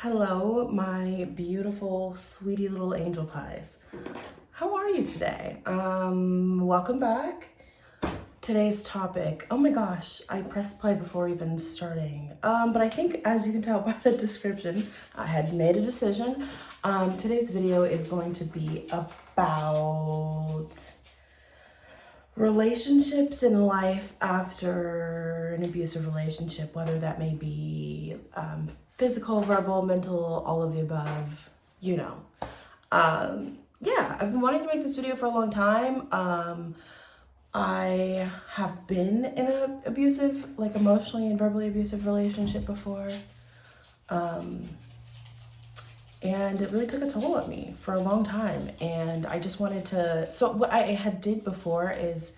Hello, my beautiful, sweetie little angel pies. How are you today? Welcome back. Today's topic, oh my gosh, I pressed play before even starting. But I think as you can tell by the description, I had made a decision. Today's video is going to be about relationships in life after an abusive relationship, whether that may be physical, verbal, mental, all of the above, you know. Yeah, I've been wanting to make this video for a long time. I have been in an abusive, like emotionally and verbally abusive relationship before. And it really took a toll on me for a long time. And I just wanted to, so what I had did before is,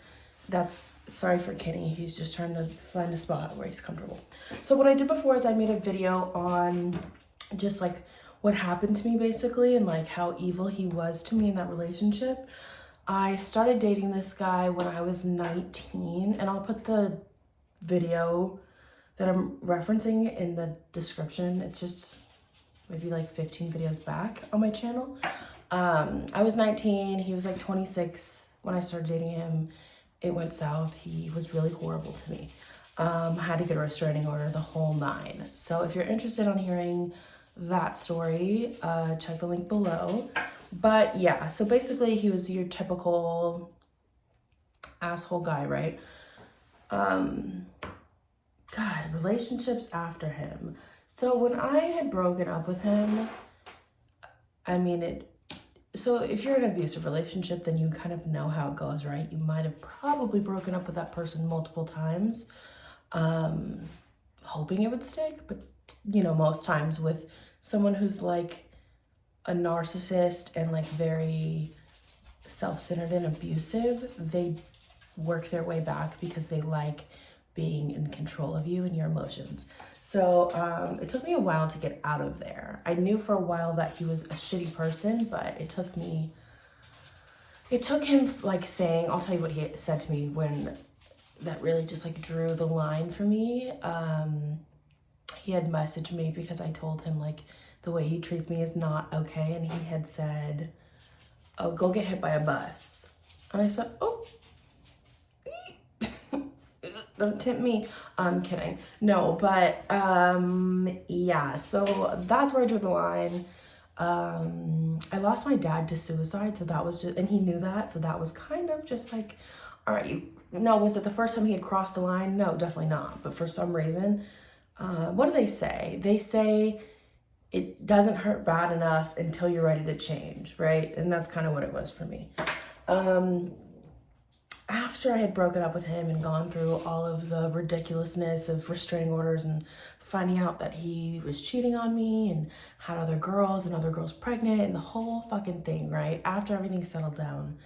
sorry for Kenny, he's just trying to find a spot where he's comfortable. So what I did before is I made a video on just like what happened to me basically, and like how evil he was to me in that relationship. I started dating this guy when I was 19, and I'll put the video that I'm referencing in the description. It's just maybe like 15 videos back on my channel. I was 19, he was like 26 when I started dating him. It went south. He was really horrible to me. I had to get a restraining order, the whole nine. So if you're interested on hearing that story, check the link below. But yeah, so basically he was your typical asshole guy, right? God, relationships after him. So when I had broken up with him, so if you're in an abusive relationship, then you kind of know how it goes, right? You might have probably broken up with that person multiple times, hoping it would stick. But, you know, most times with someone who's like a narcissist and like very self-centered and abusive, they work their way back because they like being in control of you and your emotions. So it took me a while to get out of there. I knew for a while that he was a shitty person, but it took him like saying, I'll tell you what he said to me when that really just like drew the line for me. He had messaged me because I told him like the way he treats me is not okay. And he had said, oh, go get hit by a bus. And I said, oh, don't tempt me. I'm kidding. No, but yeah, so that's where I drew the line. I lost my dad to suicide, so that was just, and he knew that, so that was kind of just like, all right, no, was it the first time he had crossed the line? No, definitely not. But for some reason, what do they say? They say it doesn't hurt bad enough until you're ready to change, right? And that's kind of what it was for me. After I had broken up with him and gone through all of the ridiculousness of restraining orders and finding out that he was cheating on me and had other girls and other girls pregnant and the whole fucking thing, right? After everything settled down,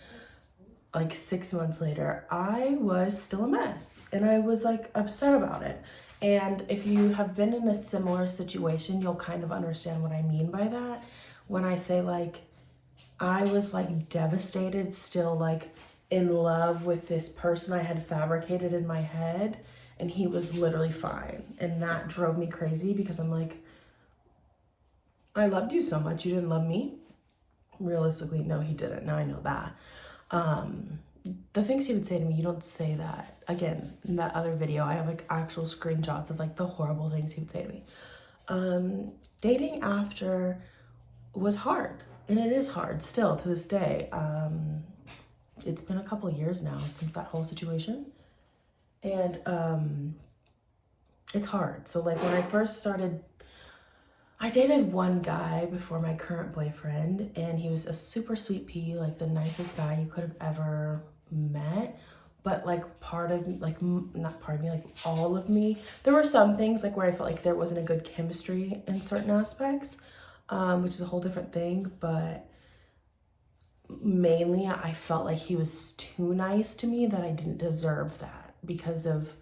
like 6 months later, I was still a mess and I was like upset about it. And if you have been in a similar situation, you'll kind of understand what I mean by that. When I say like, I was like devastated, still like in love with this person I had fabricated in my head, and he was literally fine. And that drove me crazy because I'm like, I loved you so much, you didn't love me? Realistically, no, he didn't. Now I know that. The things he would say to me, you don't say that. Again, in that other video, I have like actual screenshots of like the horrible things he would say to me. Dating after was hard, and it is hard still to this day. It's been a couple years now since that whole situation, and it's hard. So like when I first started, I dated one guy before my current boyfriend, and he was a super sweet pea, like the nicest guy you could have ever met. But like part of me, like not part of me, like all of me, there were some things like where I felt like there wasn't a good chemistry in certain aspects, which is a whole different thing. But mainly I felt like he was too nice to me, that I didn't deserve that because of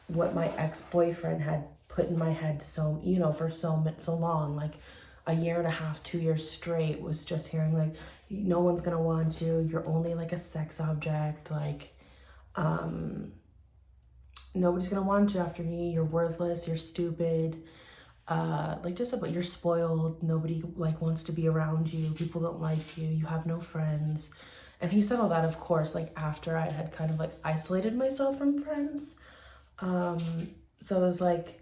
what my ex-boyfriend had put in my head. So, you know, for so long, like a year and a half, 2 years straight, was just hearing like, no one's gonna want you, you're only like a sex object, like nobody's gonna want you after me, you're worthless, you're stupid. like just about you're spoiled, nobody like wants to be around you, people don't like you, you have no friends. And he said all that, of course, like after I had kind of like isolated myself from friends. So it was like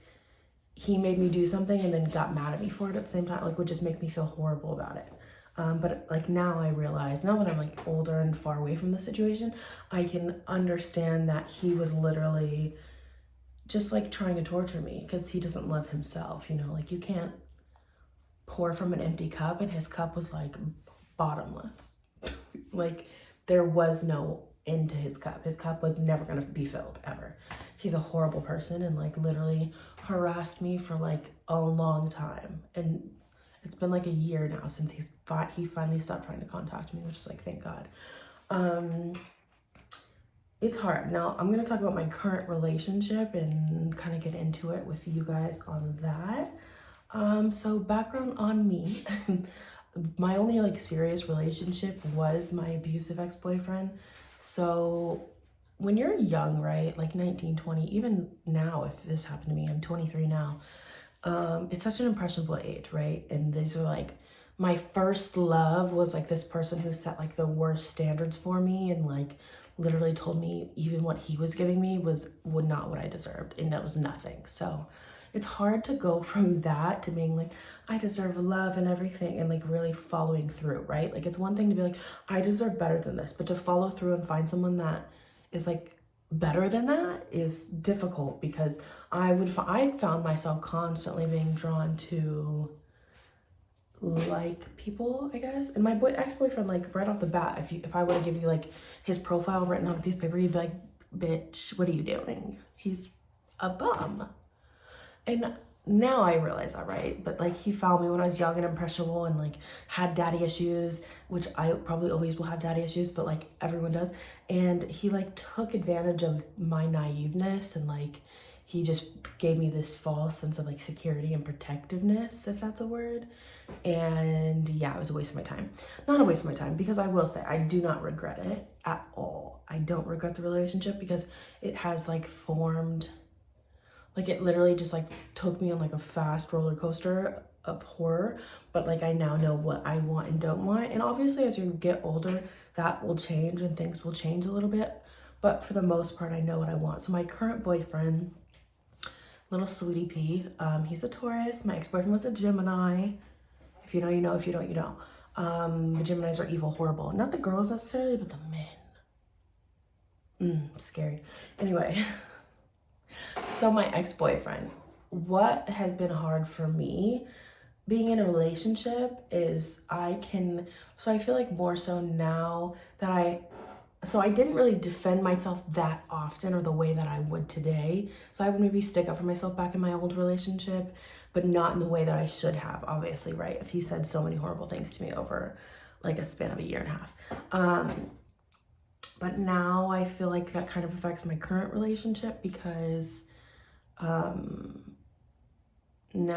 he made me do something and then got mad at me for it at the same time, like would just make me feel horrible about it. But like now I realize, now that I'm like older and far away from the situation, I can understand that he was literally just like trying to torture me because he doesn't love himself, you know, like you can't pour from an empty cup, and his cup was like bottomless. Like there was no end to his cup. His cup was never gonna be filled ever. He's a horrible person and like literally harassed me for like a long time. And it's been like a year now since he finally stopped trying to contact me, which is like, thank God. It's hard. Now I'm gonna talk about my current relationship and kind of get into it with you guys on that. So background on me. My only like serious relationship was my abusive ex-boyfriend. So when you're young, right, like 19, 20, even now, if this happened to me, I'm 23 now. It's such an impressionable age, right? And these are like, my first love was like this person who set like the worst standards for me and like literally told me even what he was giving me was not what I deserved, and that was nothing. So it's hard to go from that to being like, I deserve love and everything, and like really following through, right? Like it's one thing to be like, I deserve better than this, but to follow through and find someone that is like better than that is difficult, because I found myself constantly being drawn to like people, I guess. And my ex-boyfriend, like right off the bat, if I were to give you like his profile written on a piece of paper, he'd be like, bitch, what are you doing? He's a bum. And now I realize that, right? But like he found me when I was young and impressionable and like had daddy issues, which I probably always will have daddy issues, but like everyone does. And he like took advantage of my naiveness, and like he just gave me this false sense of like security and protectiveness, if that's a word. And yeah, it was a waste of my time. Not a waste of my time, because I will say I do not regret it at all. I don't regret the relationship because it has like formed, like it literally just like took me on like a fast roller coaster of horror. But like I now know what I want and don't want. And obviously as you get older, that will change and things will change a little bit. But for the most part, I know what I want. So my current boyfriend, little sweetie pea, he's a Taurus. My ex-boyfriend was a Gemini. If you know, you know. If you don't, you don't. The Geminis are evil, horrible. Not the girls necessarily, but the men. Scary. Anyway, so my ex-boyfriend, what has been hard for me being in a relationship is I feel like more so now that I didn't really defend myself that often or the way that I would today. So I would maybe stick up for myself back in my old relationship, but not in the way that I should have, obviously, right? If he said so many horrible things to me over like a span of a year and a half. But now I feel like that kind of affects my current relationship because now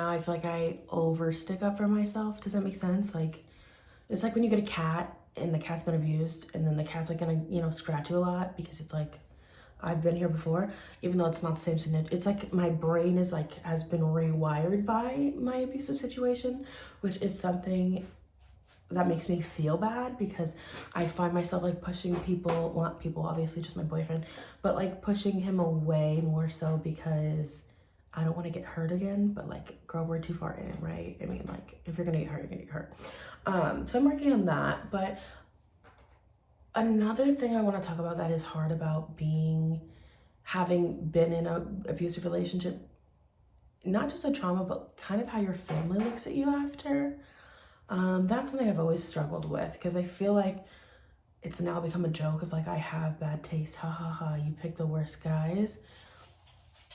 I feel like I over stick up for myself. Does that make sense? Like, it's like when you get a cat and the cat's been abused, and then the cat's like gonna, you know, scratch you a lot because it's like, I've been here before, even though it's not the same scenario. It's like my brain is like, has been rewired by my abusive situation, which is something that makes me feel bad because I find myself like pushing people, well, not people, obviously just my boyfriend, but like pushing him away more so because I don't want to get hurt again. But like, girl, we're too far in, right? I mean, like, if you're gonna get hurt, you're gonna get hurt. So I'm working on that. But another thing I want to talk about that is hard about having been in an abusive relationship, not just a trauma, but kind of how your family looks at you after. That's something I've always struggled with because I feel like it's now become a joke of like, I have bad taste, ha ha ha, you pick the worst guys.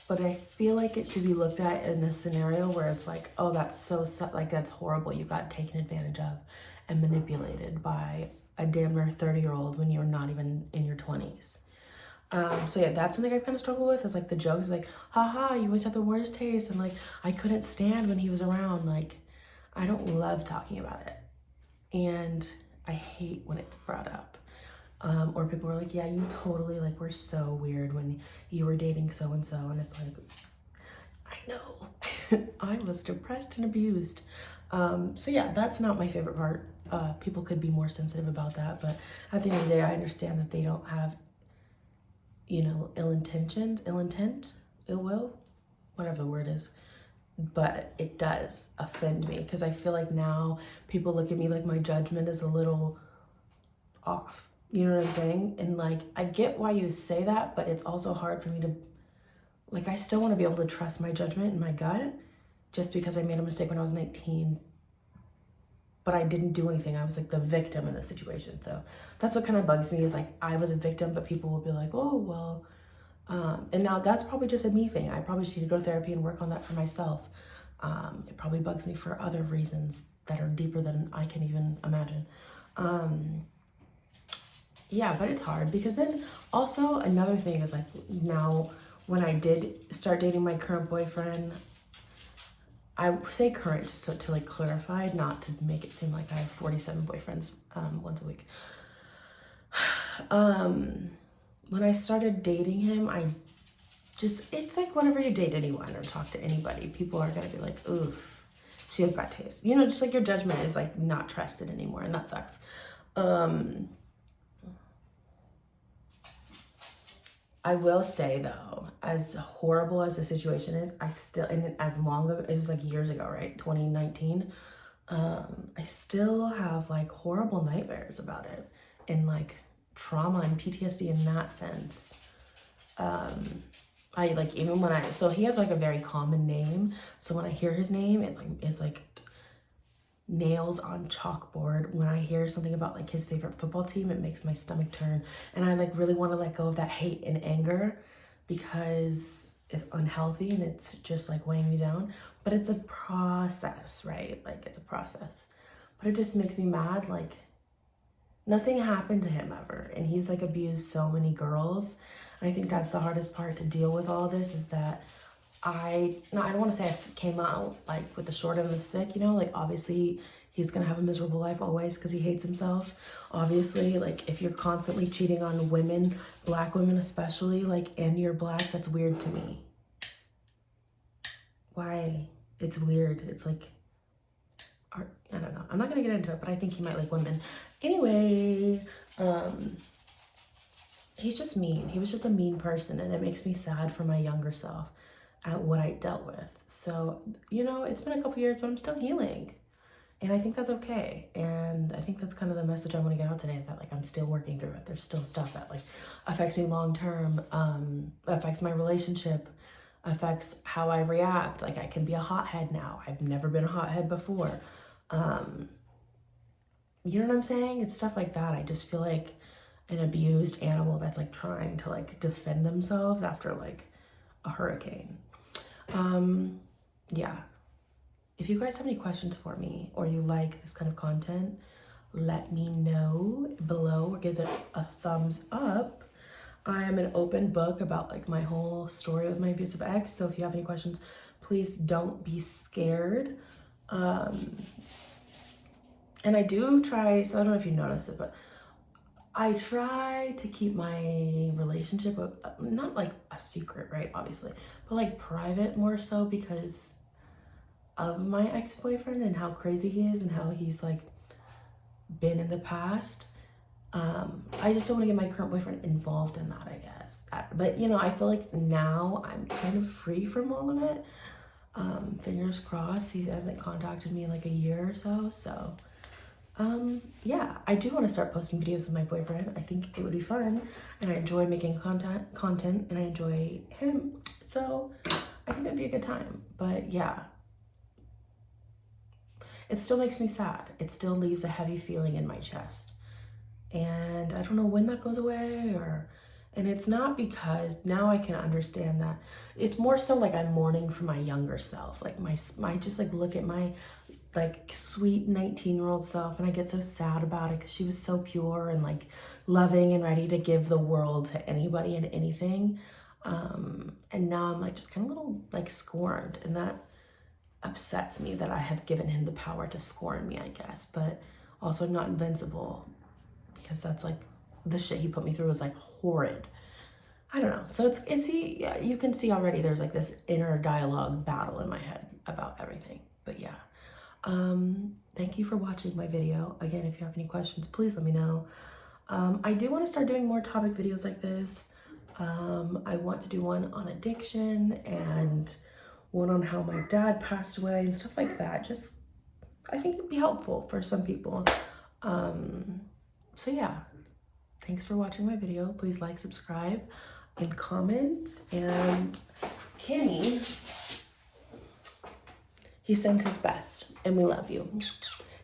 But I feel like it should be looked at in a scenario where it's like, oh, that's like, that's horrible. You got taken advantage of and manipulated by a damn near 30-year-old when you're not even in your 20s. So yeah, that's something I've kind of struggled with, is like the jokes like, haha, you always had the worst taste, and like, I couldn't stand when he was around. Like, I don't love talking about it. And I hate when it's brought up. Or people are like, yeah, you totally like were so weird when you were dating so-and-so. And it's like, I I know. I was depressed and abused. So yeah, that's not my favorite part. People could be more sensitive about that, but at the end of the day, I understand that they don't have, ill intent, ill will, whatever the word is. But it does offend me because I feel like now people look at me like my judgment is a little off. You know what I'm saying? And like, I get why you say that, but it's also hard for me to, like, I still want to be able to trust my judgment and my gut just because I made a mistake when I was 19. But I didn't do anything. I was like the victim in the situation. So that's what kind of bugs me is like, I was a victim, but people will be like, oh, well, and now that's probably just a me thing. I probably just need to go to therapy and work on that for myself. It probably bugs me for other reasons that are deeper than I can even imagine. Yeah, but it's hard because then also another thing is like now when I did start dating my current boyfriend, I say current just so to like clarify, not to make it seem like I have 47 boyfriends once a week. When I started dating him, it's like whenever you date anyone or talk to anybody, people are gonna be like, oof, she has bad taste. Just like your judgment is like not trusted anymore, and that sucks. I will say though, as horrible as the situation is, I still, and as long ago, it was like years ago, right? 2019. I still have like horrible nightmares about it and like trauma and PTSD in that sense. I like, even when so he has like a very common name. So when I hear his name, it like is like nails on chalkboard. When I hear something about like his favorite football team, it makes my stomach turn. And I like really want to let go of that hate and anger because it's unhealthy and it's just like weighing me down. But it's a process, right? Like it's a process. But it just makes me mad. Like nothing happened to him ever. And he's like abused so many girls. And I think that's the hardest part to deal with all this is that I don't want to say I came out like with the short end of the stick, like obviously he's gonna have a miserable life always because he hates himself. Obviously, like if you're constantly cheating on women, black women especially, like, and you're black, that's weird to me. Why? It's weird. It's like, I don't know. I'm not gonna get into it, but I think he might like women. Anyway, he's just mean. He was just a mean person, and it makes me sad for my younger self at what I dealt with. So, it's been a couple years, but I'm still healing. And I think that's okay. And I think that's kind of the message I want to get out today is that like I'm still working through it. There's still stuff that like affects me long term, affects my relationship, affects how I react. Like I can be a hothead now. I've never been a hothead before. You know what I'm saying? It's stuff like that. I just feel like an abused animal that's like trying to like defend themselves after like a hurricane. Yeah. If you guys have any questions for me or you like this kind of content, let me know below or give it a thumbs up. I am an open book about like my whole story with my abusive ex. So if you have any questions, please don't be scared. And I do try, so I don't know if you noticed it, but I try to keep my relationship, not like a secret, right? Obviously, but like private more so because of my ex-boyfriend and how crazy he is and how he's like been in the past. I just don't want to get my current boyfriend involved in that, I guess. But I feel like now I'm kind of free from all of it. Fingers crossed he hasn't contacted me in like a year or so. So yeah, I do want to start posting videos with my boyfriend. I think it would be fun, and I enjoy making content, and I enjoy him. So I think it'd be a good time. But yeah, it still makes me sad. It still leaves a heavy feeling in my chest. And I don't know when that goes away and it's not because now I can understand that. It's more so like I'm mourning for my younger self. Like my just like look at my like sweet 19-year-old self and I get so sad about it because she was so pure and like loving and ready to give the world to anybody and anything. And now I'm like just kind of a little like scorned, and that upsets me that I have given him the power to scorn me, I guess, but also not invincible because that's like the shit he put me through was like horrid. I don't know. So yeah, you can see already there's like this inner dialogue battle in my head about everything. But yeah, thank you for watching my video. Again, if you have any questions, please let me know. I do want to start doing more topic videos like this. I want to do one on addiction and one on how my dad passed away and stuff like that. Just, I think it'd be helpful for some people. So yeah, thanks for watching my video. Please like, subscribe, and comment. And Kenny, he sends his best, and we love you.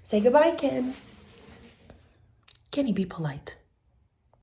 Say goodbye, Ken. Kenny, be polite.